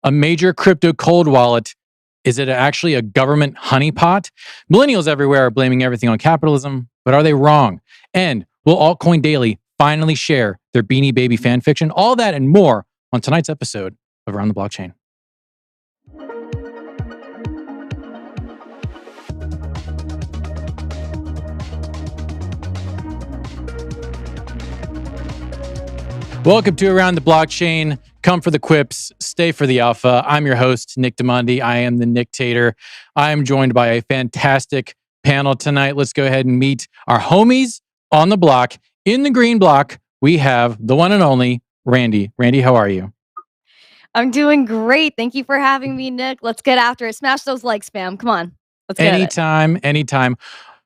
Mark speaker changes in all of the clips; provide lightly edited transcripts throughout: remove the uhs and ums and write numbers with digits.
Speaker 1: A major crypto cold wallet? Is it actually a government honeypot? Millennials everywhere are blaming everything on capitalism, but are they wrong? And will Altcoin Daily finally share their Beanie Baby fan fiction? All that and more on tonight's episode of Around the Blockchain. Welcome to Around the Blockchain. Come for the quips, stay for the alpha. I'm your host, Nick DeMondi. I am the Nicktator. I am joined by a fantastic panel tonight. Let's go ahead and meet our homies on the block. In the green block, we have the one and only Randy. Randy, how are you?
Speaker 2: I'm doing great. Thank you for having me, Nick. Let's get after it. Smash those like spam. Come on. Let's get
Speaker 1: Anytime.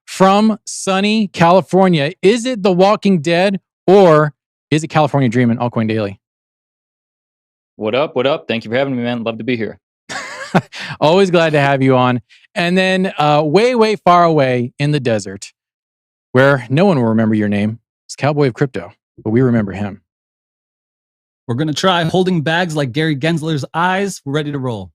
Speaker 1: From sunny California, is it The Walking Dead or is it California Dreamin', Altcoin Daily?
Speaker 3: What up? What up? Thank you for having me, man. Love to be here.
Speaker 1: Always glad to have you on. And then way far away in the desert, where no one will remember your name, it's Cowboy of Crypto, but we remember him.
Speaker 4: We're going to try holding bags like Gary Gensler's eyes. We're ready to roll.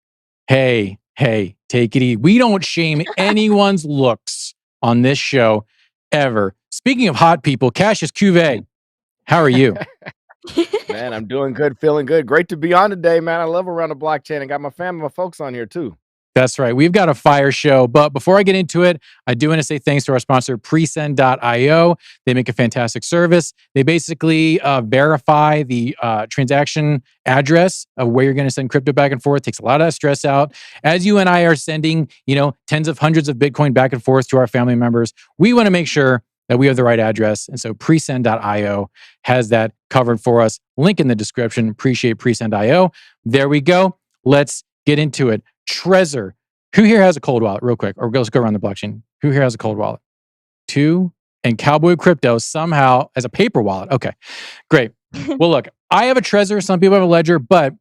Speaker 1: Hey, take it easy. We don't shame anyone's looks on this show ever. Speaking of hot people, Cassius Cuvée, how are you?
Speaker 5: Man, I'm doing good, feeling good. Great to be on today, man. I love Around the Blockchain. I got my family, my folks on here too.
Speaker 1: That's right. We've got a fire show. But before I get into it, I do want to say thanks to our sponsor, Presend.io. They make a fantastic service. They basically verify the transaction address of where you're going to send crypto back and forth. Takes a lot of that stress out. As you and I are sending, tens of hundreds of Bitcoin back and forth to our family members, we want to make sure that we have the right address. And so Presend.io has that covered for us. Link in the description. Appreciate Presend.io. There we go. Let's get into it. Trezor. Who here has a cold wallet? Real quick. Or let's go around the blockchain. Who here has a cold wallet? 2. And Cowboy Crypto somehow as a paper wallet. Okay, great. Well, look, I have a Trezor. Some people have a Ledger. But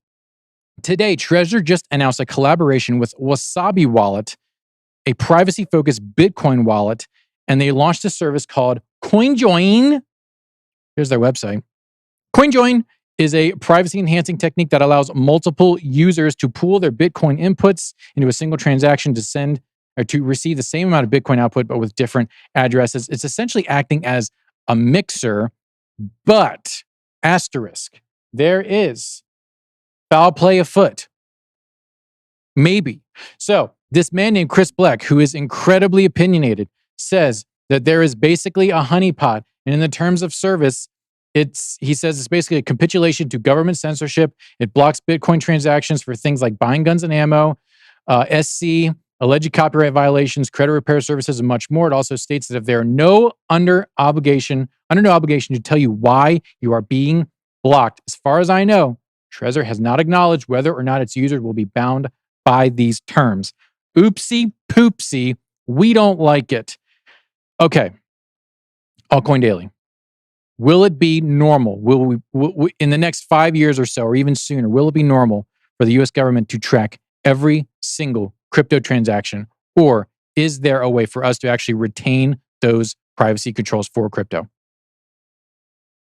Speaker 1: today, Trezor just announced a collaboration with Wasabi Wallet, a privacy-focused Bitcoin wallet. And they launched a service called CoinJoin. Here's their website. CoinJoin is a privacy-enhancing technique that allows multiple users to pool their Bitcoin inputs into a single transaction to send or to receive the same amount of Bitcoin output, but with different addresses. It's essentially acting as a mixer, but asterisk, there is foul play afoot. Maybe. So this man named Chris Black, who is incredibly opinionated, says that there is basically a honeypot. And in the terms of service, he says it's basically a capitulation to government censorship. It blocks Bitcoin transactions for things like buying guns and ammo, SC, alleged copyright violations, credit repair services, and much more. It also states that if they are under no obligation to tell you why you are being blocked. As far as I know, Trezor has not acknowledged whether or not its users will be bound by these terms. Oopsie poopsie, we don't like it. Okay, Altcoin Daily. Will it be normal? Will we in the next 5 years or so, or even sooner, will it be normal for the U.S. government to track every single crypto transaction? Or is there a way for us to actually retain those privacy controls for crypto?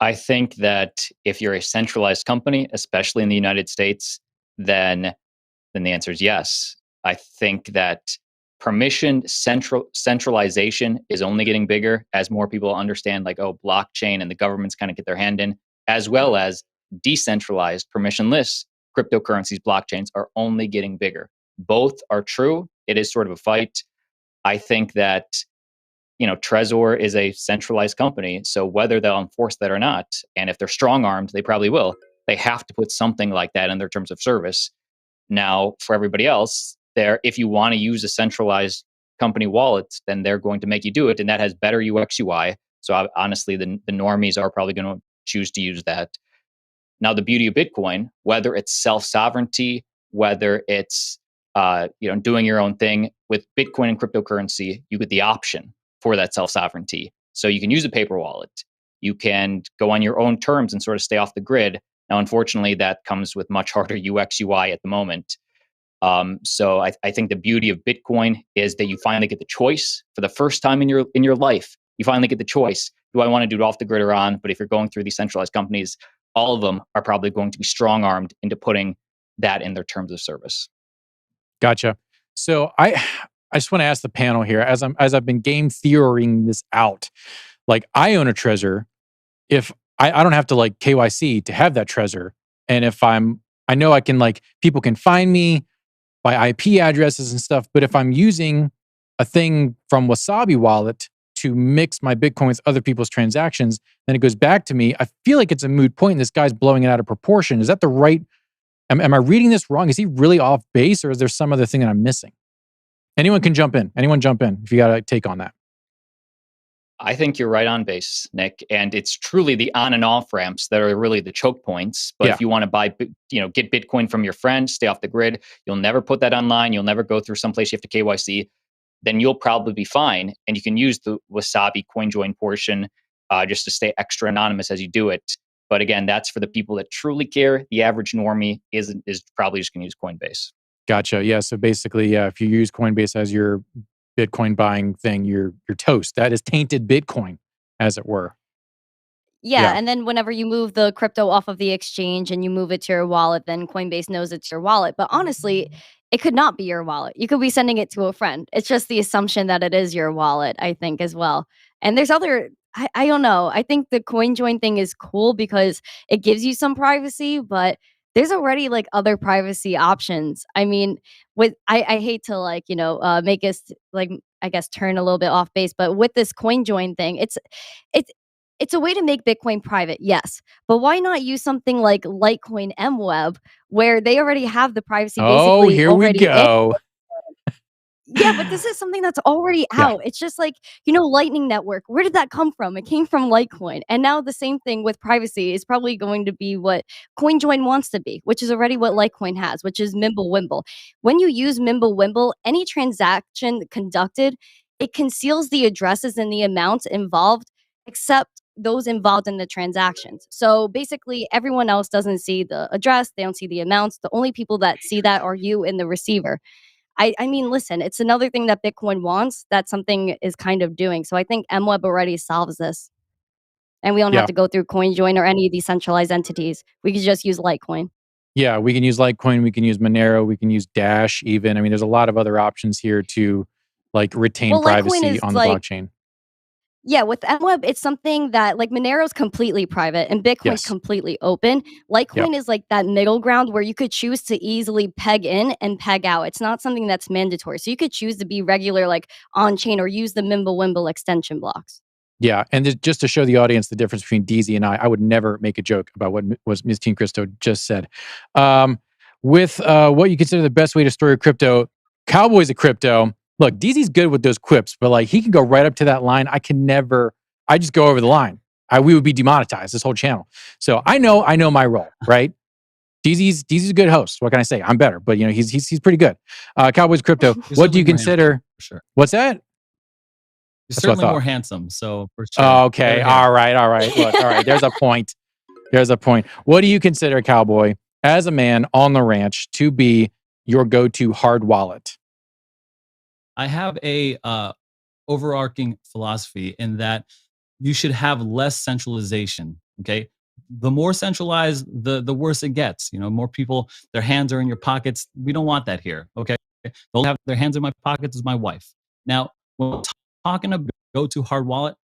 Speaker 3: I think that if you're a centralized company, especially in the United States, then the answer is yes. I think that centralization is only getting bigger as more people understand, blockchain and the governments kind of get their hand in, as well as decentralized, permissionless cryptocurrencies, blockchains are only getting bigger. Both are true. It is sort of a fight. I think that, Trezor is a centralized company. So whether they'll enforce that or not, and if they're strong-armed, they probably will, they have to put something like that in their terms of service. Now, for everybody else, if you want to use a centralized company wallet, then they're going to make you do it. And that has better UX UI. So honestly, the normies are probably going to choose to use that. Now, the beauty of Bitcoin, whether it's self-sovereignty, whether it's doing your own thing, with Bitcoin and cryptocurrency, you get the option for that self-sovereignty. So you can use a paper wallet. You can go on your own terms and sort of stay off the grid. Now, unfortunately, that comes with much harder UX UI at the moment. So I think the beauty of Bitcoin is that you finally get the choice for the first time in your life. You finally get the choice. Do I want to do it off the grid or on? But if you're going through these centralized companies, all of them are probably going to be strong-armed into putting that in their terms of service.
Speaker 1: Gotcha. So I just want to ask the panel here, as I've been game theorying this out. Like, I own a Trezor. If I don't have to like KYC to have that Trezor, and if I know I can, like, people can find me by IP addresses and stuff. But if I'm using a thing from Wasabi Wallet to mix my Bitcoin with other people's transactions, then it goes back to me. I feel like it's a moot point. And this guy's blowing it out of proportion. Is that the right? Am I reading this wrong? Is he really off base, or is there some other thing that I'm missing? Anyone can jump in. Anyone jump in if you got a take on that.
Speaker 3: I think you're right on base, Nick. And it's truly the on and off ramps that are really the choke points. But if you want to buy, get Bitcoin from your friend, stay off the grid, you'll never put that online. You'll never go through someplace you have to KYC. Then you'll probably be fine. And you can use the Wasabi CoinJoin portion just to stay extra anonymous as you do it. But again, that's for the people that truly care. The average normie is probably just going to use Coinbase.
Speaker 1: Gotcha. Yeah. So basically, if you use Coinbase as your Bitcoin buying thing, you're toast. That is tainted Bitcoin, as it were.
Speaker 2: Yeah, and then whenever you move the crypto off of the exchange and you move it to your wallet, then Coinbase knows it's your wallet. But honestly, it could not be your wallet. You could be sending it to a friend. It's just the assumption that it is your wallet, I think, as well. And there's other, I don't know. I think the CoinJoin thing is cool because it gives you some privacy, but there's already like other privacy options. I mean, I hate to make us like, I guess, turn a little bit off base, but with this CoinJoin thing, it's a way to make Bitcoin private, yes. But why not use something like Litecoin MWeb, where they already have the privacy basically
Speaker 1: here
Speaker 2: already
Speaker 1: we go.
Speaker 2: Yeah, but this is something that's already out. It's just like, Lightning Network. Where did that come from? It came from Litecoin. And now the same thing with privacy is probably going to be what CoinJoin wants to be, which is already what Litecoin has, which is Mimblewimble. When you use Mimblewimble, any transaction conducted, it conceals the addresses and the amounts involved, except those involved in the transactions. So basically, everyone else doesn't see the address. They don't see the amounts. The only people that see that are you and the receiver. I mean, listen, it's another thing that Bitcoin wants that something is kind of doing. So I think MWeb already solves this. And we don't have to go through CoinJoin or any of these centralized entities. We could just use Litecoin.
Speaker 1: Yeah, we can use Litecoin. We can use Monero. We can use Dash even. I mean, there's a lot of other options here to retain privacy on the blockchain.
Speaker 2: Yeah, with MWeb, it's something that Monero's completely private and Bitcoin's completely open. Litecoin is like that middle ground where you could choose to easily peg in and peg out. It's not something that's mandatory. So you could choose to be regular, on-chain, or use the Mimblewimble extension blocks.
Speaker 1: Yeah, and just to show the audience the difference between DZ and I would never make a joke about what Ms. Teen Christo just said. With what you consider the best way to store your crypto, Cowboys of Crypto. Look, DZ's good with those quips, but he can go right up to that line. I just go over the line. We would be demonetized, this whole channel. So I know my role, right? DZ's a good host. What can I say? I'm better, but he's pretty good. Cowboys Crypto. What do you consider?
Speaker 4: For sure.
Speaker 1: What's that?
Speaker 4: You're certainly more handsome, so for sure.
Speaker 1: Oh, okay. All right. Look, all right. There's a point. What do you consider, Cowboy, as a man on the ranch, to be your go-to hard wallet?
Speaker 4: I have a overarching philosophy in that you should have less centralization. Okay, the more centralized, the worse it gets. More people, their hands are in your pockets. We don't want that here. Okay, they'll have their hands in my pockets is my wife. Now, when we're talking about go-to hard wallet,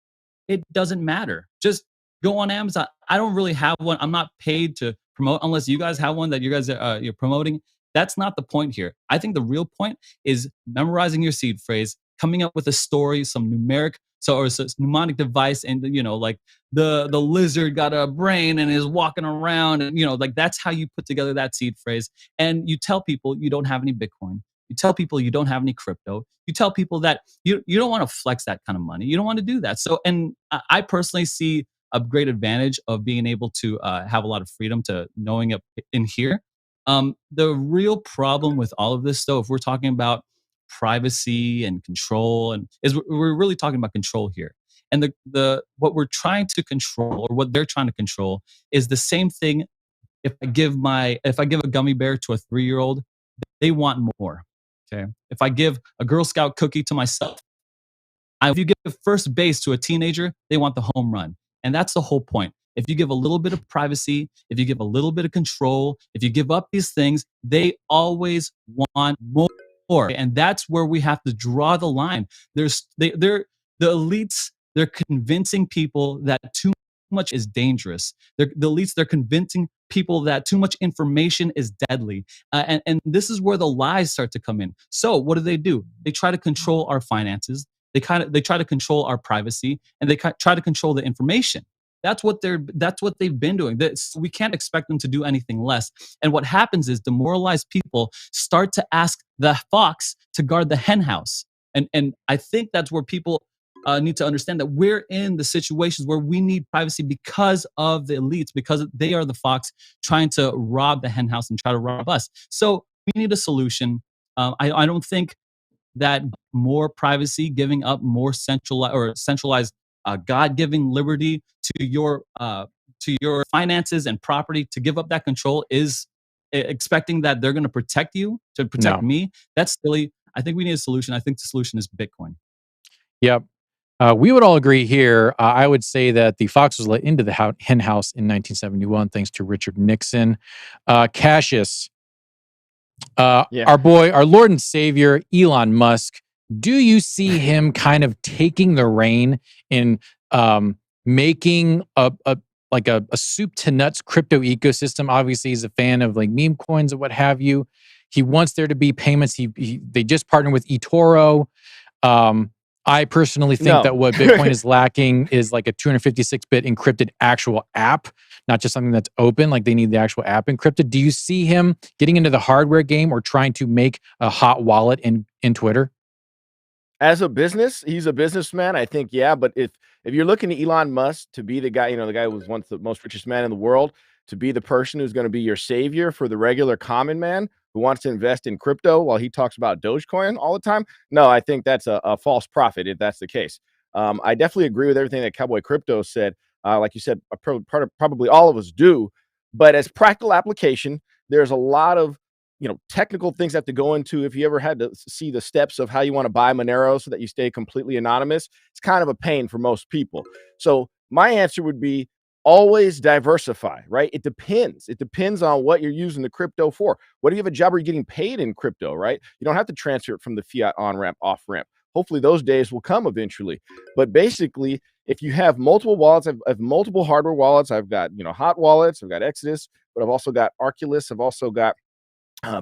Speaker 4: it doesn't matter. Just go on Amazon. I don't really have one. I'm not paid to promote unless you guys have one that you guys you're promoting. That's not the point here. I think the real point is memorizing your seed phrase, coming up with a story, some numeric, or mnemonic device, and the lizard got a brain and is walking around, and that's how you put together that seed phrase. And you tell people you don't have any Bitcoin. You tell people you don't have any crypto. You tell people that you don't want to flex that kind of money. You don't want to do that. So, and I personally see a great advantage of being able to have a lot of freedom to knowing it in here. The real problem with all of this, though, if we're talking about privacy and control, is we're really talking about control here. And the what we're trying to control, or what they're trying to control, is the same thing. If I give a gummy bear to a 3-year-old, they want more. Okay. If I give a Girl Scout cookie to myself, if you give first base to a teenager, they want the home run. And that's the whole point. If you give a little bit of privacy, if you give a little bit of control, if you give up these things, they always want more. And that's where we have to draw the line. They're the elites, they're convincing people that too much is dangerous. The elites, they're convincing people that too much information is deadly. And this is where the lies start to come in. So what do? They try to control our finances. They try to control our privacy, and they try to control the information. That's what they've been doing. We can't expect them to do anything less. And what happens is demoralized people start to ask the fox to guard the hen house. And I think that's where people need to understand that we're in the situations where we need privacy because of the elites, because they are the fox trying to rob the hen house and try to rob us. So we need a solution. I don't think that more privacy, giving up more centralized God-given liberty to your finances and property, to give up that control is expecting that they're going to protect you, to protect me. That's silly. I think we need a solution. I think the solution is Bitcoin.
Speaker 1: Yep. We would all agree here. I would say that the fox was let into the hen house in 1971 thanks to Richard Nixon. Cassius, our boy, our Lord and Savior, Elon Musk, do you see him kind of taking the reign in making a soup to nuts crypto ecosystem? Obviously, he's a fan of like meme coins and what have you. He wants there to be payments. They just partnered with eToro. I personally think that what Bitcoin is lacking is like a 256-bit encrypted actual app, not just something that's open. Like they need the actual app encrypted. Do you see him getting into the hardware game or trying to make a hot wallet in Twitter?
Speaker 5: As a business, he's a businessman. I think, yeah. But if you're looking at Elon Musk to be the guy, the guy who was once the most richest man in the world, to be the person who's going to be your savior for the regular common man who wants to invest in crypto while he talks about Dogecoin all the time, no, I think that's a false prophet if that's the case. I definitely agree with everything that Cowboy Crypto said. Like you said, probably all of us do. But as practical application, there's a lot of technical things that have to go into. If you ever had to see the steps of how you want to buy Monero so that you stay completely anonymous, it's kind of a pain for most people. So my answer would be always diversify, right? It depends. It depends on what you're using the crypto for. What if you have a job where you're getting paid in crypto, right? You don't have to transfer it from the fiat on-ramp, off-ramp. Hopefully those days will come eventually. But basically, if you have multiple wallets, I have multiple hardware wallets. I've got, hot wallets. I've got Exodus, but I've also got Arculus. I've also got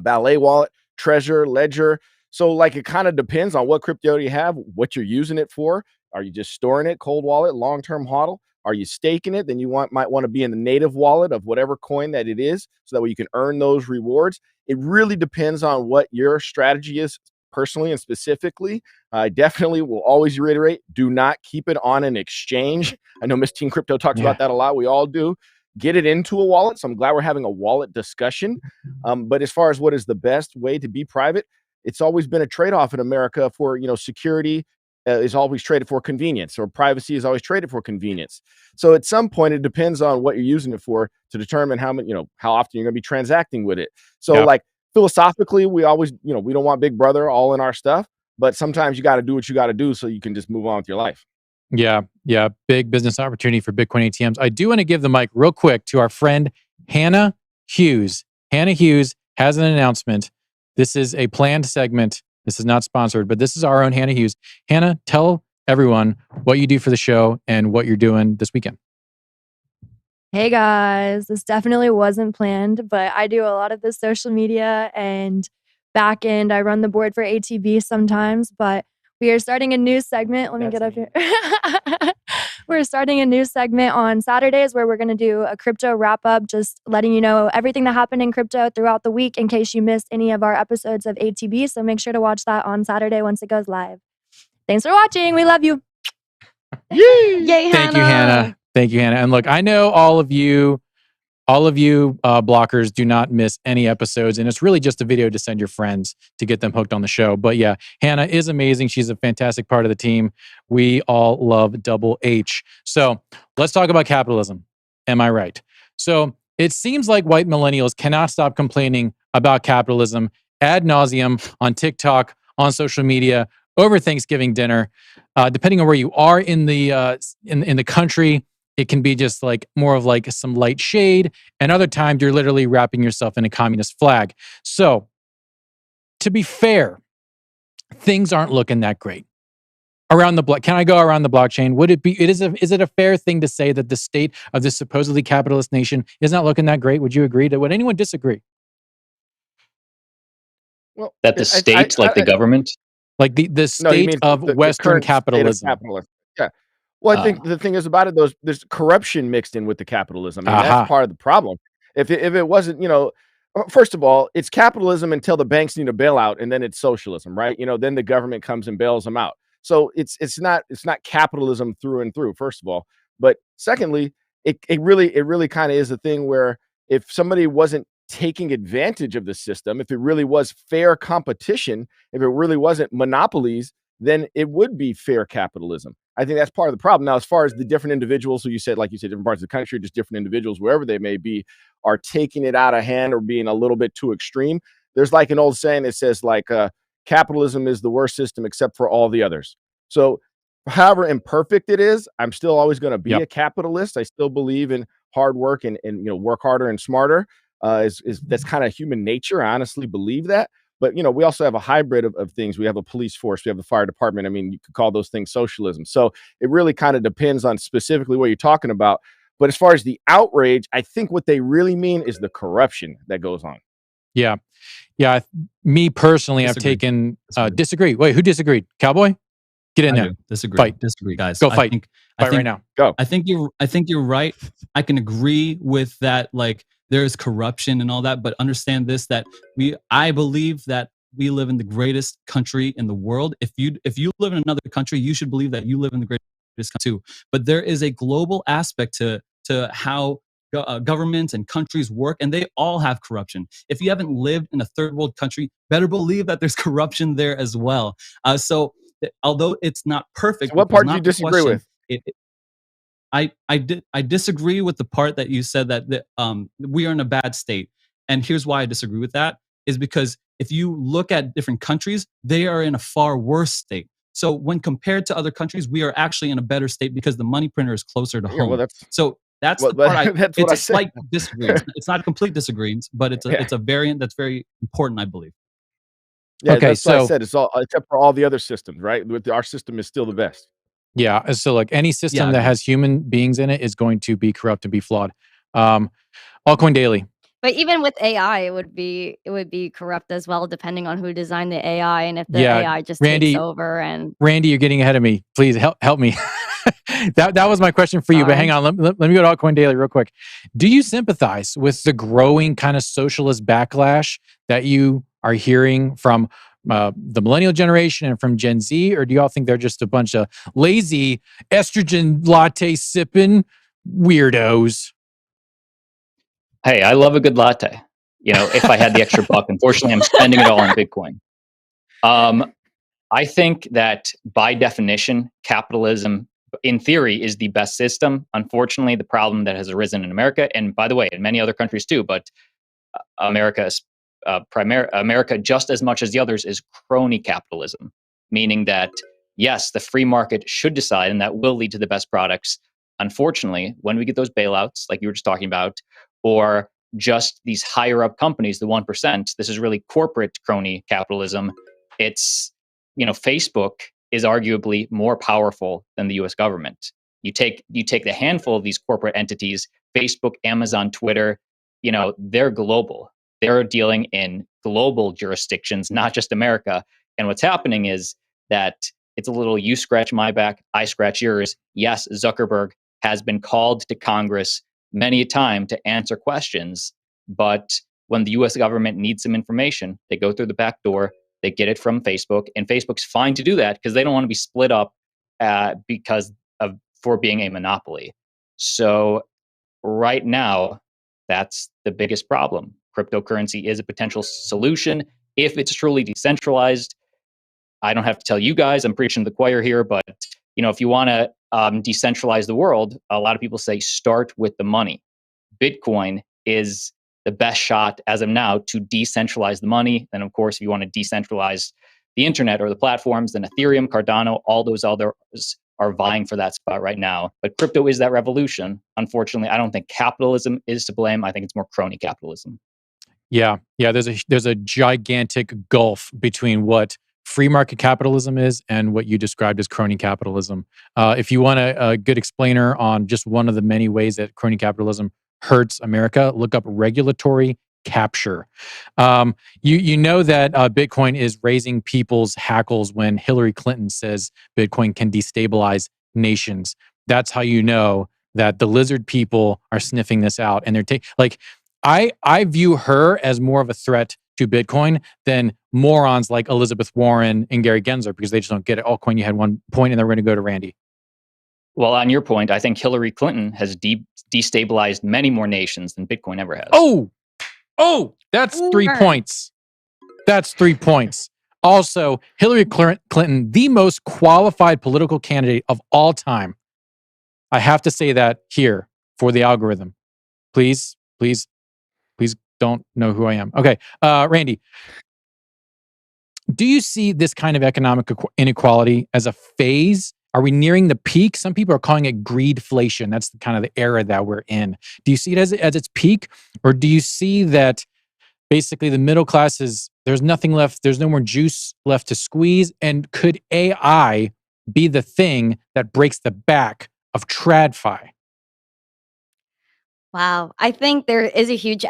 Speaker 5: Ballet wallet, Treasure, Ledger. So like it kind of depends on what crypto you have, what you're using it for. Are you just storing it, cold wallet, long-term hodl? Are you staking it? Then you might want to be in the native wallet of whatever coin that it is, so that way you can earn those rewards. It really depends on what your strategy is personally and specifically. I definitely will always reiterate, do not keep it on an exchange. I know Miss Teen Crypto talks about that a lot. We all do. Get it into a wallet. So I'm glad we're having a wallet discussion. But as far as what is the best way to be private, it's always been a trade-off in America for, security is always traded for convenience, or privacy is always traded for convenience. So at some point, it depends on what you're using it for to determine how often you're going to be transacting with it. So like philosophically, we always, we don't want Big Brother all in our stuff, but sometimes you got to do what you got to do so you can just move on with your life.
Speaker 1: Yeah. Big business opportunity for Bitcoin ATMs. I do want to give the mic real quick to our friend, Hannah Hughes. Hannah Hughes has an announcement. This is a planned segment. This is not sponsored, but this is our own Hannah Hughes. Hannah, tell everyone what you do for the show and what you're doing this weekend.
Speaker 6: Hey guys, this definitely wasn't planned, but I do a lot of the social media and back end. I run the board for ATB sometimes, but we are starting a new segment. Let me get up here. We're starting a new segment on Saturdays where we're going to do a crypto wrap up, just letting you know everything that happened in crypto throughout the week in case you missed any of our episodes of ATB. So make sure to watch that on Saturday once it goes live. Thanks for watching. We love you.
Speaker 2: Yay,
Speaker 1: Thank you, Hannah. Thank you, Hannah. And look, I know all of you blockers do not miss any episodes, and it's really just a video to send your friends to get them hooked on the show. But yeah, Hannah is amazing. She's a fantastic part of the team. We all love Double H. So let's talk about capitalism. Am I right? So it seems like white millennials cannot stop complaining about capitalism ad nauseum on TikTok, on social media, over Thanksgiving dinner. Depending on where you are in the country, it can be just like more of like some light shade. And other times you're literally wrapping yourself in a communist flag. So to be fair, things aren't looking that great. Around the block, can I go around the blockchain? Would it be? Is it a fair thing to say that the state of this supposedly capitalist nation is not looking that great? Would you agree? Would anyone disagree?
Speaker 5: Well,
Speaker 3: That the state, like the government,
Speaker 1: like the
Speaker 5: no, you
Speaker 1: state
Speaker 5: mean
Speaker 1: of
Speaker 5: the
Speaker 1: Western
Speaker 5: current state of
Speaker 1: capitalism.
Speaker 5: capitalism. Yeah. Well, I think the thing is about it, there's corruption mixed in with the capitalism. I mean,
Speaker 1: Aha.
Speaker 5: that's part of the problem. If it wasn't, first of all, it's capitalism until the banks need a bailout, and then it's socialism, right? Then the government comes and bails them out. So it's not capitalism through and through, first of all. But secondly, it really kind of is a thing where if somebody wasn't taking advantage of the system, if it really was fair competition, if it really wasn't monopolies, then it would be fair capitalism. I think that's part of the problem. Now, as far as the different individuals who like you said, different parts of the country, just different individuals, wherever they may be, are taking it out of hand or being a little bit too extreme. There's like an old saying that says like, capitalism is the worst system except for all the others. So however imperfect it is, I'm still always going to be a capitalist. I still believe in hard work and work harder and smarter. That's kind of human nature. I honestly believe that. But we also have a hybrid of things. We have a police force, we have the fire department. I mean, you could call those things socialism. So it really kind of depends on specifically what you're talking about. But as far as the outrage, I think what they really mean is the corruption that goes on.
Speaker 1: Yeah. Me personally,
Speaker 4: Disagree.
Speaker 1: I've taken disagree. Wait, who disagreed? Cowboy? Get in there.
Speaker 4: Disagree.
Speaker 1: Fight.
Speaker 4: Disagree, guys.
Speaker 1: Go fight.
Speaker 4: I
Speaker 1: Fight
Speaker 4: think
Speaker 1: right now.
Speaker 5: Go.
Speaker 4: I think you're right. I can agree with that. Like there's corruption and all that, but understand this: that I believe that we live in the greatest country in the world. If you live in another country, you should believe that you live in the greatest country too. But there is a global aspect to how governments and countries work, and they all have corruption. If you haven't lived in a third world country, better believe that there's corruption there as well. So although it's not perfect,
Speaker 5: So what part do you disagree with?
Speaker 4: I disagree with the part that you said that we are in a bad state. And here's why I disagree with that is because if you look at different countries, they are in a far worse state. So when compared to other countries, we are actually in a better state because the money printer is closer to home.
Speaker 5: Well,
Speaker 4: that's the part
Speaker 5: that's
Speaker 4: it's
Speaker 5: what
Speaker 4: a slight disagreement. It's not a complete disagreement, but it's a variant that's very important, I believe.
Speaker 5: Yeah,
Speaker 1: Okay,
Speaker 5: that's what I said. It's all except for all the other systems, right? Our system is still the best.
Speaker 1: Yeah. So like any system that has human beings in it is going to be corrupt and be flawed. Altcoin Daily.
Speaker 2: But even with AI, it would be corrupt as well, depending on who designed the AI and if the AI just takes over. And
Speaker 1: Randy, you're getting ahead of me. Please help me. that was my question for you. But hang on, let me go to Altcoin Daily real quick. Do you sympathize with the growing kind of socialist backlash that you are hearing from the millennial generation and from Gen Z, or do y'all think they're just a bunch of lazy estrogen latte sipping weirdos?
Speaker 3: Hey, I love a good latte. If I had the extra buck, unfortunately, I'm spending it all on Bitcoin. I think that by definition, capitalism, in theory, is the best system. Unfortunately, the problem that has arisen in America, and by the way, in many other countries too, but America, just as much as the others, is crony capitalism, meaning that yes, the free market should decide, and that will lead to the best products. Unfortunately, when we get those bailouts, like you were just talking about, or just these higher up companies, the 1%, this is really corporate crony capitalism. It's, Facebook is arguably more powerful than the US government. You take the handful of these corporate entities, Facebook, Amazon, Twitter, they're global. They're dealing in global jurisdictions, not just America. And what's happening is that it's a little you scratch my back, I scratch yours. Yes, Zuckerberg has been called to Congress many a time to answer questions, but when the US government needs some information, they go through the back door, they get it from Facebook, and Facebook's fine to do that because they don't want to be split up for being a monopoly. So right now, that's the biggest problem. Cryptocurrency is a potential solution if it's truly decentralized. I don't have to tell you guys, I'm preaching to the choir here, but if you want to decentralize the world, a lot of people say start with the money. Bitcoin is the best shot as of now to decentralize the money. And of course, if you want to decentralize the internet or the platforms, then Ethereum, Cardano, all those others are vying for that spot right now. But crypto is that revolution. Unfortunately, I don't think capitalism is to blame. I think it's more crony capitalism.
Speaker 1: Yeah. There's a gigantic gulf between what free market capitalism is and what you described as crony capitalism. If you want a good explainer on just one of the many ways that crony capitalism hurts America, look up regulatory capture. You know that Bitcoin is raising people's hackles when Hillary Clinton says Bitcoin can destabilize nations. That's how you know that the lizard people are sniffing this out, and they're taking I view her as more of a threat to Bitcoin than morons like Elizabeth Warren and Gary Gensler, because they just don't get it. Altcoin, you had one point, and then we're going to go to Randy.
Speaker 3: Well, on your point, I think Hillary Clinton has destabilized many more nations than Bitcoin ever has.
Speaker 1: Oh, that's 3 points. That's 3 points. Also, Hillary Clinton, the most qualified political candidate of all time. I have to say that here for the algorithm. Please don't know who I am. Okay, Randy, do you see this kind of economic inequality as a phase? Are we nearing the peak? Some people are calling it greedflation. That's kind of the era that we're in. Do you see it as its peak? Or do you see that basically the middle class there's nothing left, there's no more juice left to squeeze? And could AI be the thing that breaks the back of TradFi?
Speaker 2: Wow. I think there is a huge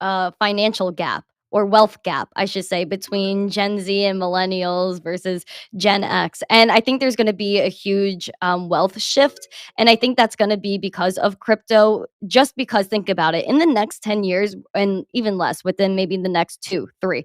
Speaker 2: financial gap, or wealth gap, I should say, between Gen Z and millennials versus Gen X. And I think there's going to be a huge wealth shift. And I think that's going to be because of crypto, just because, think about it, in the next 10 years, and even less, within maybe the next 2, 3,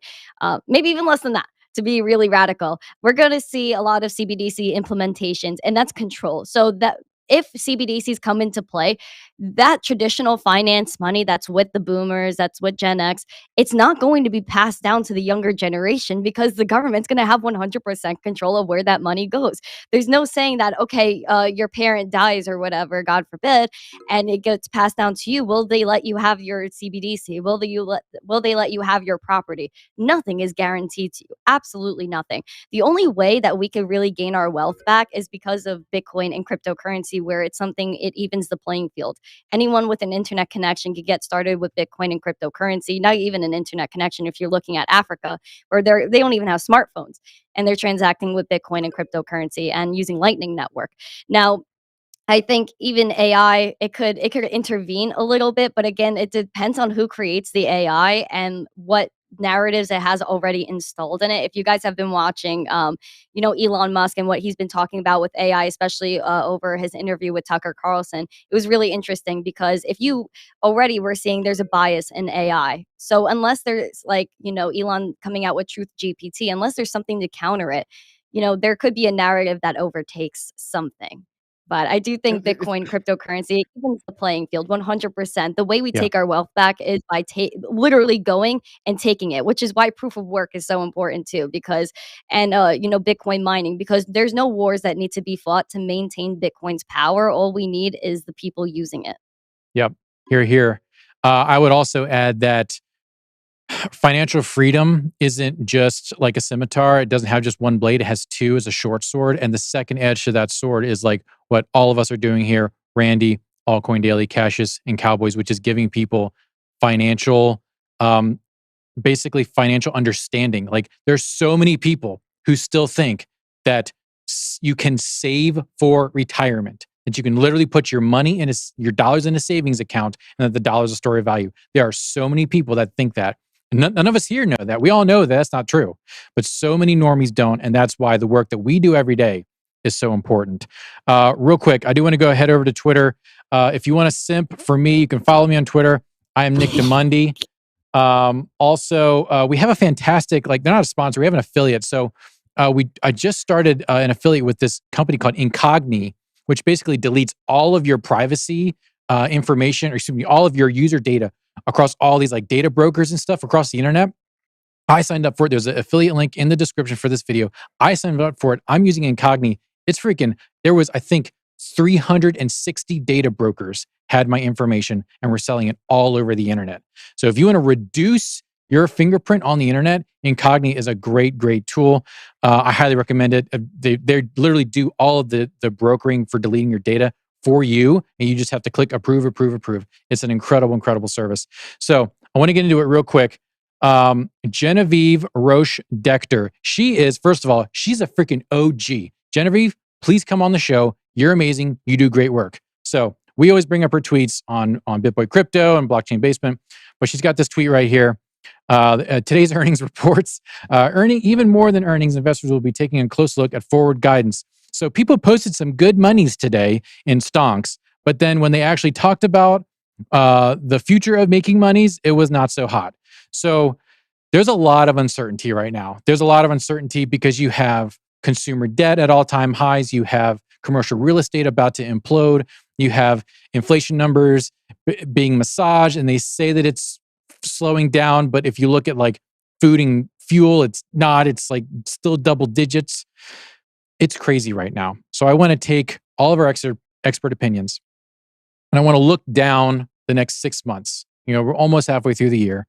Speaker 2: maybe even less than that, to be really radical, we're going to see a lot of CBDC implementations, and that's control. So that if CBDCs come into play, that traditional finance money that's with the boomers, that's with Gen X, it's not going to be passed down to the younger generation, because the government's going to have 100% control of where that money goes. There's no saying that, okay, your parent dies or whatever, God forbid, and it gets passed down to you. Will they let you have your CBDC? Will they let you have your property? Nothing is guaranteed to you. Absolutely nothing. The only way that we could really gain our wealth back is because of Bitcoin and cryptocurrency, where it evens the playing field. Anyone with an internet connection could get started with Bitcoin and cryptocurrency. Not even an internet connection if you're looking at Africa, where they don't even have smartphones, and they're transacting with Bitcoin and cryptocurrency and using Lightning Network. Now, I think even AI, it could intervene a little bit, but again, it depends on who creates the AI and what narratives it has already installed in it. If you guys have been watching, Elon Musk and what he's been talking about with AI, especially over his interview with Tucker Carlson, it was really interesting, because if you already were seeing there's a bias in AI. So unless there's Elon coming out with Truth GPT, unless there's something to counter it, there could be a narrative that overtakes something. But I do think Bitcoin cryptocurrency evens the playing field 100%. The way we take our wealth back is by literally going and taking it, which is why proof of work is so important too, because, and Bitcoin mining, because there's no wars that need to be fought to maintain Bitcoin's power. All we need is the people using it.
Speaker 1: Yep. Here. I would also add that financial freedom isn't just like a scimitar. It doesn't have just one blade. It has two as a short sword. And the second edge to that sword is like what all of us are doing here, Randy, Altcoin Daily, Cassius, and Cowboys, which is giving people basically financial understanding. Like, there's so many people who still think that you can save for retirement, that you can literally put your money in your dollars in a savings account, and that the dollar is a store of value. There are so many people that think that. None of us here know that. We all know that that's not true, but so many normies don't, and that's why the work that we do every day is so important. Real quick, I do want to go head over to Twitter. If you want to simp for me, you can follow me on Twitter. I am Nick DeMundi. Also, we have a fantastic, they're not a sponsor, we have an affiliate. So I just started an affiliate with this company called Incogni, which basically deletes all of your privacy information, or excuse me, all of your user data across all these data brokers and stuff across the internet. I signed up for it. There's an affiliate link in the description for this video. I signed up for it. I'm using Incogni. It's there was, I think, 360 data brokers had my information, and we're selling it all over the internet. So if you want to reduce your fingerprint on the internet, Incogni is a great, great tool. I highly recommend it. They literally do all of the brokering for deleting your data for you, and you just have to click approve, approve, approve. It's an incredible, incredible service. So I want to get into it real quick. Genevieve Roche Decter. She is, first of all, she's a freaking OG. Genevieve, please come on the show. You're amazing. You do great work. So we always bring up her tweets on BitBoy Crypto and Blockchain Basement, but she's got this tweet right here. Today's earnings reports, earning even more than earnings, investors will be taking a close look at forward guidance. So people posted some good monies today in stonks, but then when they actually talked about the future of making monies, it was not so hot. So there's a lot of uncertainty right now. There's a lot of uncertainty because you have consumer debt at all-time highs. You have commercial real estate about to implode. You have inflation numbers being massaged, and they say that it's slowing down. But if you look at like food and fuel, it's not. It's like still double digits. It's crazy right now. So I want to take all of our expert opinions, and I want to look down the next 6 months. You know, we're almost halfway through the year.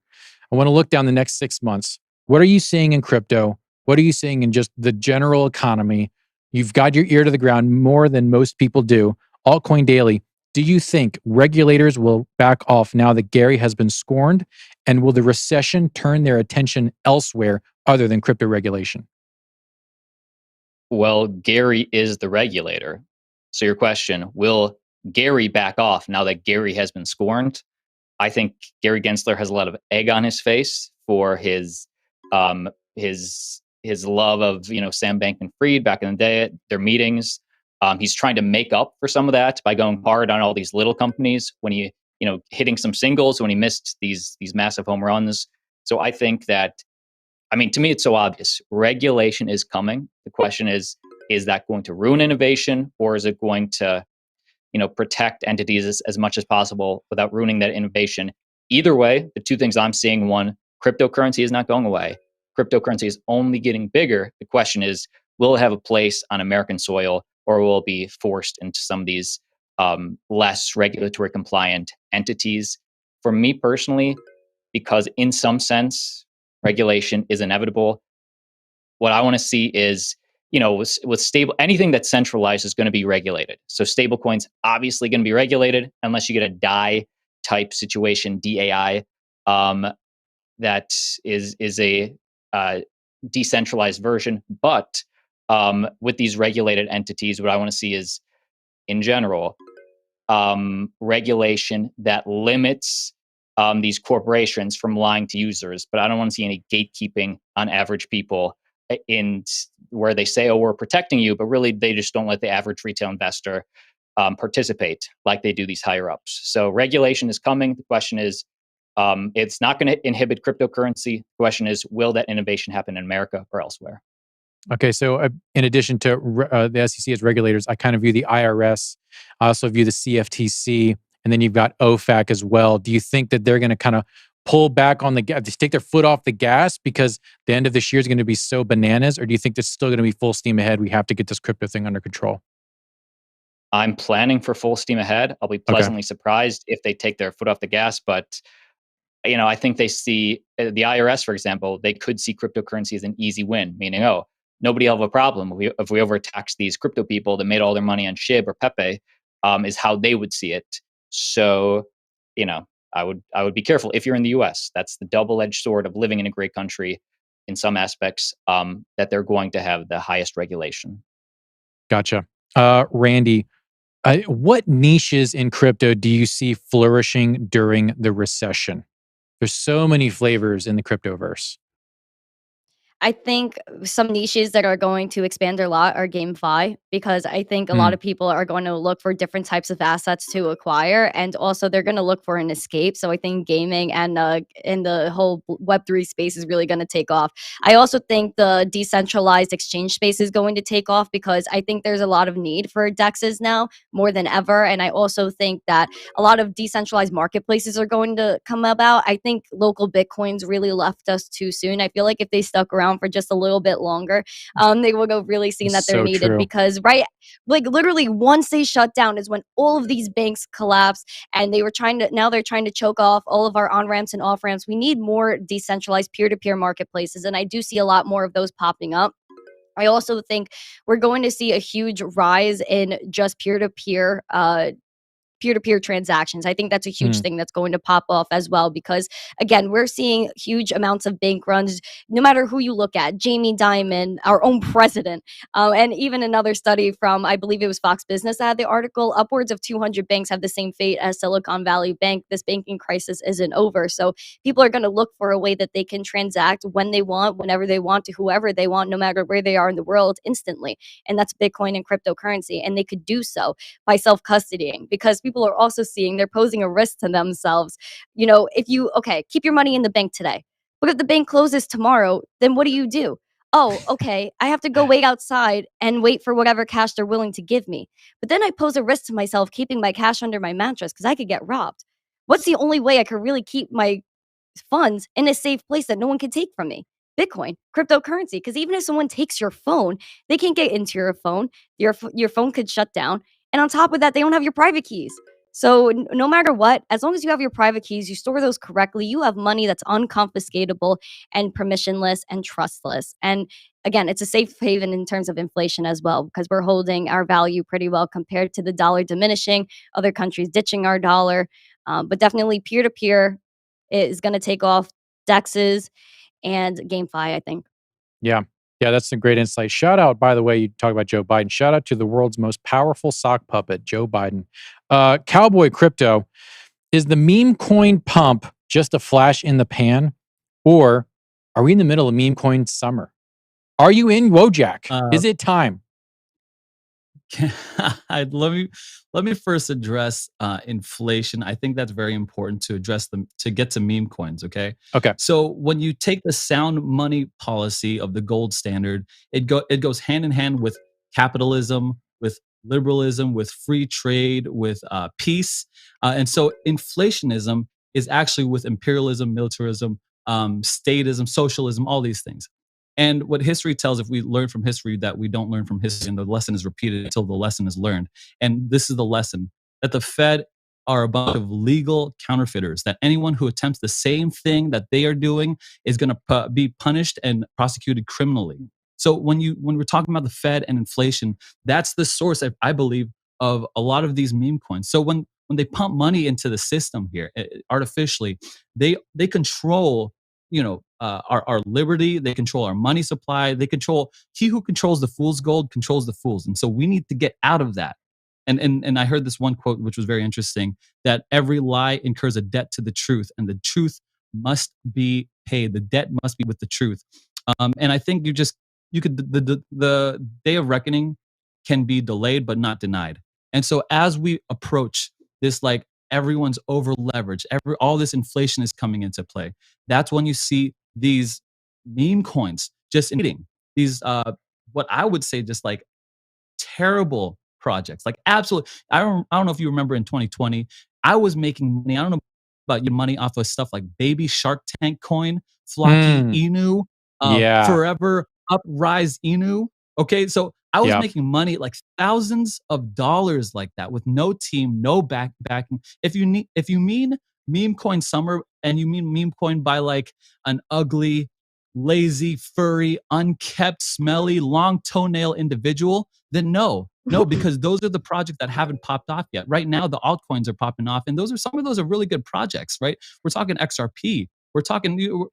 Speaker 1: I want to look down the next 6 months. What are you seeing in crypto? What are you seeing in just the general economy? You've got your ear to the ground more than most people do. Altcoin Daily. Do you think regulators will back off now that Gary has been scorned? And will the recession turn their attention elsewhere other than crypto regulation?
Speaker 3: Well, Gary is the regulator. So your question, will Gary back off now that Gary has been scorned? I think Gary Gensler has a lot of egg on his face for his love of, you know, Sam Bankman-Fried back in the day at their meetings. He's trying to make up for some of that by going hard on all these little companies when he, you know, hitting some singles when he missed these massive home runs. So I think that, I mean, to me, it's so obvious. Regulation is coming. The question is that going to ruin innovation, or is it going to, you know, protect entities as much as possible without ruining that innovation? Either way, the two things I'm seeing: one, cryptocurrency is not going away. Cryptocurrency is only getting bigger. The question is, will it have a place on American soil, or will it be forced into some of these less regulatory compliant entities? For me personally, because in some sense, regulation is inevitable, what I want to see is, you know, with stable, anything that's centralized is going to be regulated. So stable coins obviously going to be regulated unless you get a DAI type situation, DAI, that is a decentralized version. But with these regulated entities, what I want to see is, in general, regulation that limits these corporations from lying to users. But I don't want to see any gatekeeping on average people in where they say, oh, we're protecting you, but really they just don't let the average retail investor participate like they do these higher ups. So regulation is coming. The question is, it's not going to inhibit cryptocurrency. The question is, will that innovation happen in America or elsewhere?
Speaker 1: Okay, so in addition to the SEC as regulators, I kind of view the IRS. I also view the CFTC, and then you've got OFAC as well. Do you think that they're going to kind of pull back on the gas, just take their foot off the gas because the end of this year is going to be so bananas? Or do you think there's still going to be full steam ahead? We have to get this crypto thing under control.
Speaker 3: I'm planning for full steam ahead. I'll be pleasantly surprised if they take their foot off the gas. But, you know, I think they see the IRS, for example, they could see cryptocurrency as an easy win, meaning, oh, nobody will have a problem if we overtax these crypto people that made all their money on SHIB or Pepe, is how they would see it. So, you know, I would be careful if you're in the US. That's the double-edged sword of living in a great country in some aspects, that they're going to have the highest regulation.
Speaker 1: Gotcha. Randy, what niches in crypto do you see flourishing during the recession? There's so many flavors in the cryptoverse.
Speaker 2: I think some niches that are going to expand a lot are GameFi, because I think a lot of people are going to look for different types of assets to acquire, and also they're going to look for an escape. So I think gaming and the whole Web3 space is really going to take off. I also think the decentralized exchange space is going to take off, because I think there's a lot of need for DEXs now more than ever. And I also think that a lot of decentralized marketplaces are going to come about. I think local Bitcoins really left us too soon. I feel like if they stuck around around for just a little bit longer, they will go really seeing that they're
Speaker 1: So
Speaker 2: needed
Speaker 1: true.
Speaker 2: because like literally once they shut down is when all of these banks collapse, and now they're trying to choke off all of our on ramps and off ramps. We need more decentralized peer-to-peer marketplaces, and I do see a lot more of those popping up. I also think we're going to see a huge rise in just peer-to-peer transactions. I think that's a huge thing that's going to pop off as well because, again, we're seeing huge amounts of bank runs, no matter who you look at. Jamie Dimon, our own president, and even another study from, I believe it was Fox Business that had the article, upwards of 200 banks have the same fate as Silicon Valley Bank. This banking crisis isn't over. So people are going to look for a way that they can transact when they want, whenever they want, to whoever they want, no matter where they are in the world, instantly. And that's Bitcoin and cryptocurrency. And they could do so by self-custodying because people are also seeing they're posing a risk to themselves. If you, keep your money in the bank today, but if the bank closes tomorrow, then what do? Oh, okay, I have to go wait outside and wait for whatever cash they're willing to give me. But then I pose a risk to myself keeping my cash under my mattress because I could get robbed. What's the only way I could really keep my funds in a safe place that no one can take from me? Bitcoin, cryptocurrency. Because even if someone takes your phone, they can't get into your phone. Your phone could shut down. And on top of that, they don't have your private keys. So no matter what, as long as you have your private keys, you store those correctly, you have money that's unconfiscatable and permissionless and trustless. And again, it's a safe haven in terms of inflation as well, because we're holding our value pretty well compared to the dollar diminishing, other countries ditching our dollar. But definitely peer-to-peer is going to take off. DEXs and GameFi, I think.
Speaker 1: Yeah. Yeah, that's a great insight. Shout out, by the way, you talk about Joe Biden. Shout out to the world's most powerful sock puppet, Joe Biden. Cowboy Crypto, is the meme coin pump just a flash in the pan? Or are we in the middle of meme coin summer? Are you in Wojak? Is it time?
Speaker 4: Let me first address inflation. I think that's very important to address them to get to meme coins. Okay.
Speaker 1: Okay.
Speaker 4: So when you take the sound money policy of the gold standard, it goes hand in hand with capitalism, with liberalism, with free trade, with peace, and so inflationism is actually with imperialism, militarism, statism, socialism, all these things. And what history tells, if we learn from history, that we don't learn from history, and the lesson is repeated until the lesson is learned. And this is the lesson that the Fed are a bunch of legal counterfeiters, that anyone who attempts the same thing that they are doing is going to be punished and prosecuted criminally. So when we're talking about the Fed and inflation, that's the source, I believe, of a lot of these meme coins. So when they pump money into the system here artificially, they control our liberty. They control our money supply. They control, he who controls the fool's gold controls the fools. And so we need to get out of that. And I heard this one quote, which was very interesting, that every lie incurs a debt to the truth, and the truth must be paid. The debt must be with the truth. And I think the day of reckoning can be delayed, but not denied. And so as we approach this, like, everyone's over leveraged, all this inflation is coming into play, that's when you see these meme coins just eating these what I would say just like terrible projects. Like, absolutely, I don't know if you remember in 2020, I was making money. I don't know about your money off of stuff like Baby Shark Tank coin, Flocky Inu,
Speaker 1: Yeah.
Speaker 4: Forever Uprise Inu. Okay, so I was making money like thousands of dollars like that with no team, no backing. If you mean meme coin summer, and you mean meme coin by like an ugly, lazy, furry, unkept, smelly, long toenail individual, then no, because those are the projects that haven't popped off yet. Right now, the altcoins are popping off, and some of those are really good projects, right? We're talking XRP. We're talking,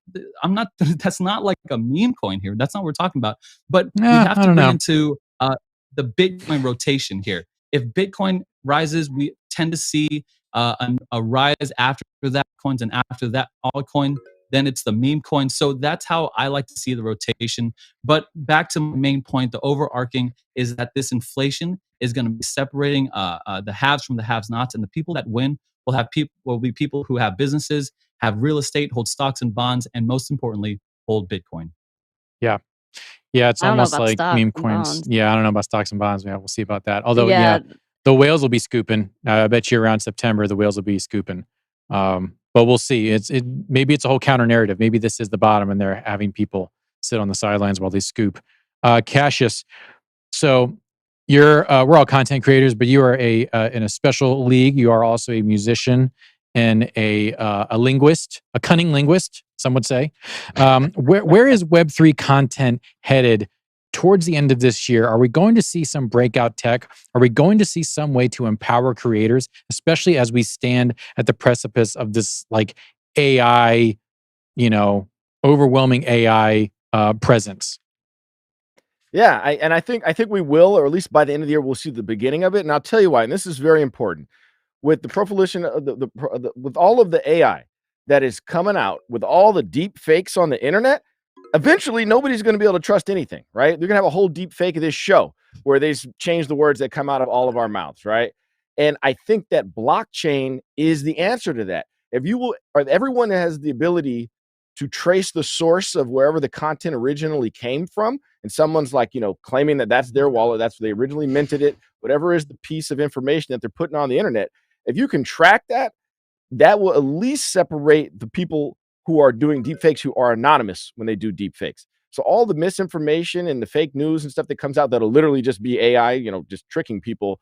Speaker 4: that's not like a meme coin here. That's not what we're talking about. But we have to bring into the Bitcoin rotation here. If Bitcoin rises, we tend to see a rise after that coins, and after that altcoin, then it's the meme coin. So that's how I like to see the rotation. But back to my main point, the overarching is that this inflation is going to be separating the haves from the have-nots, and the people that win will be people who have businesses, have real estate, hold stocks and bonds, and most importantly, hold Bitcoin.
Speaker 1: Yeah. Yeah, it's
Speaker 2: I don't know
Speaker 1: almost
Speaker 2: about
Speaker 1: like
Speaker 2: stocks
Speaker 1: meme
Speaker 2: and
Speaker 1: coins.
Speaker 2: bonds.
Speaker 1: Yeah, I don't know about stocks and bonds. Yeah, we'll see about that. Although,
Speaker 2: Yeah.
Speaker 1: the whales will be scooping. I bet you around September, the whales will be scooping. But we'll see. Maybe it's a whole counter narrative. Maybe this is the bottom, and they're having people sit on the sidelines while they scoop. Cassius, so you're we're all content creators, but you are in a special league. You are also a musician and a linguist, a cunning linguist, some would say. Where is Web3 content headed towards the end of this year? Are we going to see some breakout tech? Are we going to see some way to empower creators, especially as we stand at the precipice of this like AI, overwhelming AI presence?
Speaker 5: Yeah, I think we will, or at least by the end of the year, we'll see the beginning of it. And I'll tell you why. And this is very important. With the proliferation of with all of the AI that is coming out, with all the deep fakes on the internet, eventually nobody's going to be able to trust anything, right? They're going to have a whole deep fake of this show where they change the words that come out of all of our mouths, right? And I think that blockchain is the answer to that. If you will, or everyone has the ability to trace the source of wherever the content originally came from, and someone's like, claiming that that's their wallet, that's where they originally minted it, whatever is the piece of information that they're putting on the internet, if you can track that, that will at least separate the people who are doing deepfakes who are anonymous when they do deepfakes. So all the misinformation and the fake news and stuff that comes out that'll literally just be AI, just tricking people,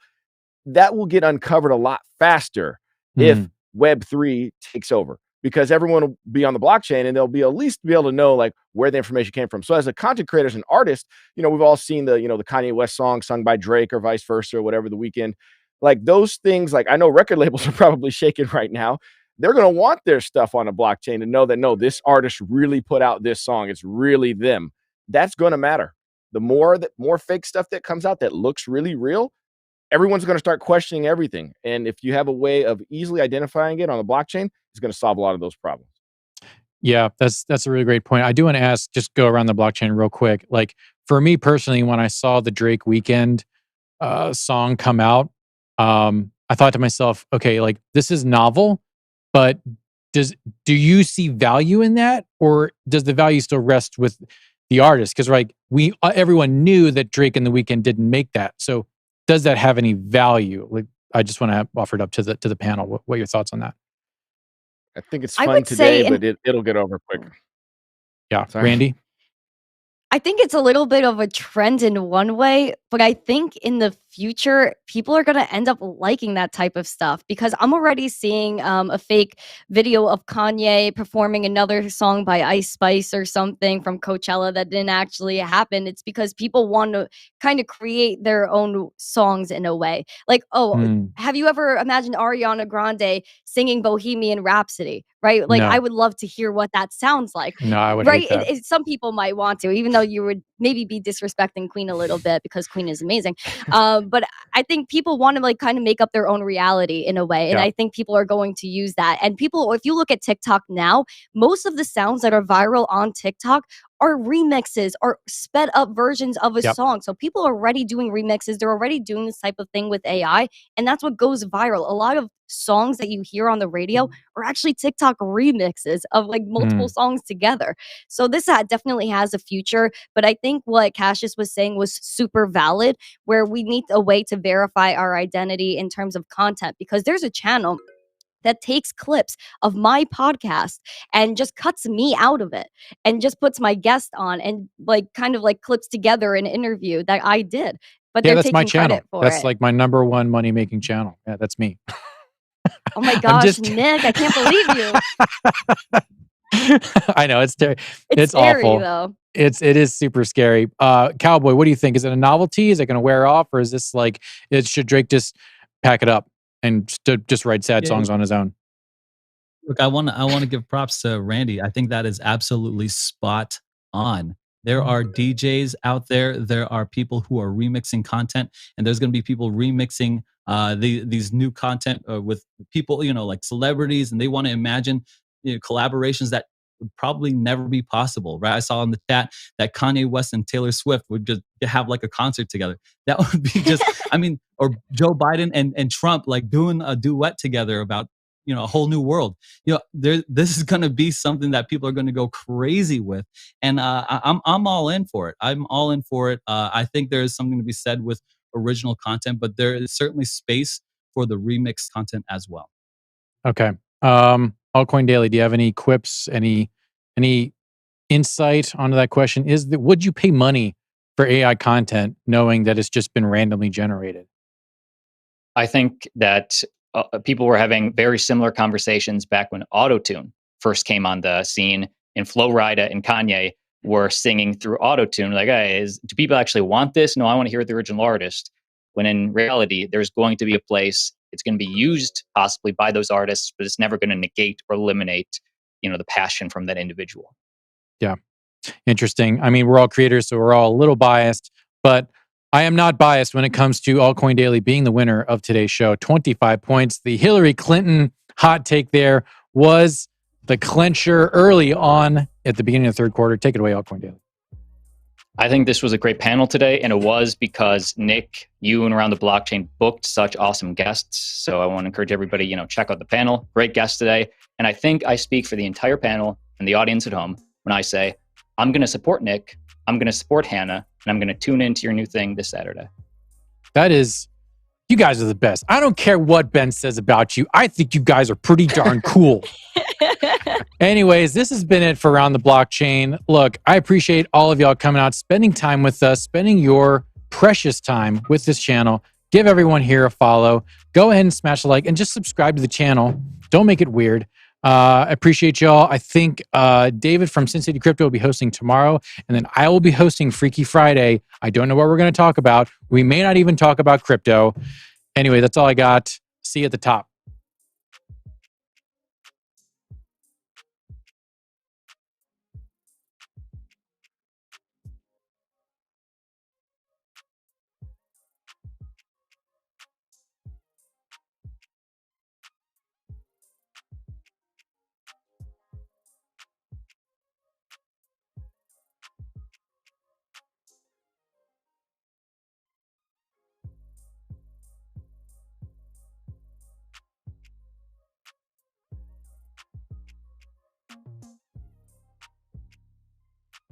Speaker 5: that will get uncovered a lot faster if Web3 takes over, because everyone will be on the blockchain and they'll be at least be able to know like where the information came from. So as a content creator, as an artist, we've all seen the Kanye West song sung by Drake or vice versa or whatever, The Weeknd. Like those things, like I know record labels are probably shaking right now. They're going to want their stuff on a blockchain to know that, no, this artist really put out this song. It's really them. That's going to matter. The more fake stuff that comes out that looks really real, everyone's going to start questioning everything. And if you have a way of easily identifying it on the blockchain, it's going to solve a lot of those problems.
Speaker 1: Yeah, that's a really great point. I do want to ask, just go around the blockchain real quick. Like for me personally, when I saw the Drake Weekend song come out, I thought to myself, okay, like this is novel, but do you see value in that, or does the value still rest with the artist? Because like everyone knew that Drake and The Weeknd didn't make that, so does that have any value? Like, I just want to offer it up to the panel. What are your thoughts on that?
Speaker 5: I think it's fun today, but it'll get over quick.
Speaker 1: Yeah, sorry. Randy?
Speaker 2: I think it's a little bit of a trend in one way, but I think in the future, people are going to end up liking that type of stuff, because I'm already seeing a fake video of Kanye performing another song by Ice Spice or something from Coachella that didn't actually happen. It's because people want to kind of create their own songs in a way. Like, have you ever imagined Ariana Grande singing Bohemian Rhapsody? Right? Like,
Speaker 1: No.
Speaker 2: I would love to hear what that sounds like.
Speaker 1: No, I would
Speaker 2: right?
Speaker 1: hate that.
Speaker 2: Some people might want to, even though you would maybe be disrespecting Queen a little bit, because Queen is amazing. But I think people want to like kind of make up their own reality in a way. And I think people are going to use that. And people, if you look at TikTok now, most of the sounds that are viral on TikTok are remixes or sped up versions of a song. So people are already doing remixes. They're already doing this type of thing with AI. And that's what goes viral. A lot of songs that you hear on the radio are actually TikTok remixes of like multiple songs together. So this definitely has a future. But I think what Cassius was saying was super valid, where we need a way to verify our identity in terms of content, because there's a channel that takes clips of my podcast and just cuts me out of it and just puts my guest on and like kind of like clips together an interview that I did. But they're
Speaker 1: that's
Speaker 2: taking
Speaker 1: my channel.
Speaker 2: credit for
Speaker 1: That's
Speaker 2: it.
Speaker 1: like my number one money making channel. Yeah, that's me.
Speaker 2: Oh my gosh, Nick, I can't believe you.
Speaker 1: I know it's
Speaker 2: scary,
Speaker 1: awful
Speaker 2: though.
Speaker 1: It is super scary. Cowboy, what do you think? Is it a novelty? Is it going to wear off, or is this like should Drake just pack it up and just write sad songs on his own?
Speaker 4: Look, I want to give props to Randy. I think that is absolutely spot on. There are DJs out there. There are people who are remixing content, and there's going to be people remixing these new content with people, like celebrities, and they want to imagine collaborations that would probably never be possible, right? I saw in the chat that Kanye West and Taylor Swift would just have like a concert together. That would be just, or Joe Biden and Trump like doing a duet together about a whole new world. This is going to be something that people are going to go crazy with, and I'm all in for it. I'm all in for it. I think there is something to be said with original content, but there is certainly space for the remix content as well.
Speaker 1: Okay. Altcoin Daily, do you have any quips, any insight onto that question is that would you pay money for AI content knowing that it's just been randomly generated?
Speaker 3: I think that people were having very similar conversations back when autotune first came on the scene, and Flo Rida and Kanye were singing through autotune. Like, hey, do people actually want this? No, I want to hear the original artist. When in reality, there's going to be a place. It's going to be used possibly by those artists, but it's never going to negate or eliminate, the passion from that individual.
Speaker 1: Yeah. Interesting. I mean, we're all creators, so we're all a little biased, but I am not biased when it comes to Altcoin Daily being the winner of today's show. 25 points. The Hillary Clinton hot take there was the clincher early on at the beginning of the third quarter. Take it away, Altcoin Daily.
Speaker 3: I think this was a great panel today, and it was because Nick, you and Around the Blockchain booked such awesome guests. So I want to encourage everybody, check out the panel. Great guests today. And I think I speak for the entire panel and the audience at home when I say, I'm going to support Nick, I'm going to support Hannah, and I'm going to tune into your new thing this Saturday.
Speaker 1: You guys are the best. I don't care what Ben says about you. I think you guys are pretty darn cool. Anyways, this has been it for Around the Blockchain. Look, I appreciate all of y'all coming out, spending time with us, spending your precious time with this channel. Give everyone here a follow. Go ahead and smash the like and just subscribe to the channel. Don't make it weird. I appreciate y'all. I think David from Sin City Crypto will be hosting tomorrow, and then I will be hosting Freaky Friday. I don't know what we're going to talk about. We may not even talk about crypto. Anyway, that's all I got. See you at the top.